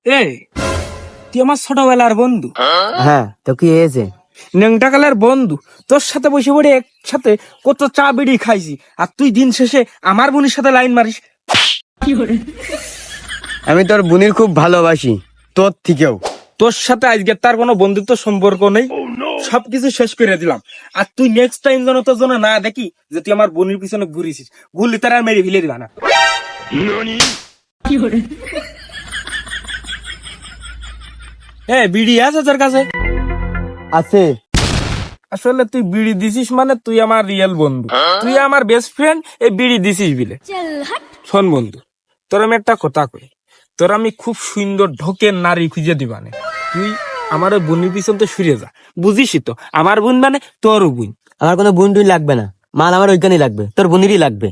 এই তুই আমার ছোটবেলার বন্ধু, হ্যাঁ, তো কি হয়েছে? নেংটাকালের বন্ধু। তোর সাথে বসে পড়ে একসাথে কত চা বিড়ি খাইছি, আর তুই দিন শেষে আমার বোনের সাথে লাইন মারিস। আমি তোর বোনের খুব ভালোবাসি, তোর থেকেও। তোর সাথে আজকে তার কোনো বন্ধুত্ব সম্পর্ক নেই, সবকিছু শেষ করে দিলাম। আর তুই নেক্সট টাইম যেন তোর জন্য না দেখি যে তুই আমার বোনের পিছনে ঘুরিছিস, ঘুরলি তার আর মেরে ফেলে দিবা না। বিড়ি আছে তোর কাছে? আছে। আসলে তুই বিড়ি দিছিস মানে তুই আমার রিয়েল বন্ধু, তুই আমার বেস্ট ফ্রেন্ড। এই বিড়ি দিছিস বিলে। শোন বন্ধু, তোর আমি একটা কথা কই, তোর আমি খুব সুন্দর ঢোকের নারী খুঁজে দিবানে। তুই আমার ওই বোনের পিছন তো সরে যা, বুঝিসই তো আমার বোন মানে তোর বোন। আমার কোনো বোন টুন লাগবে না, মাল আমার ওইখানেই লাগবে, তোর বোনেরই লাগবে।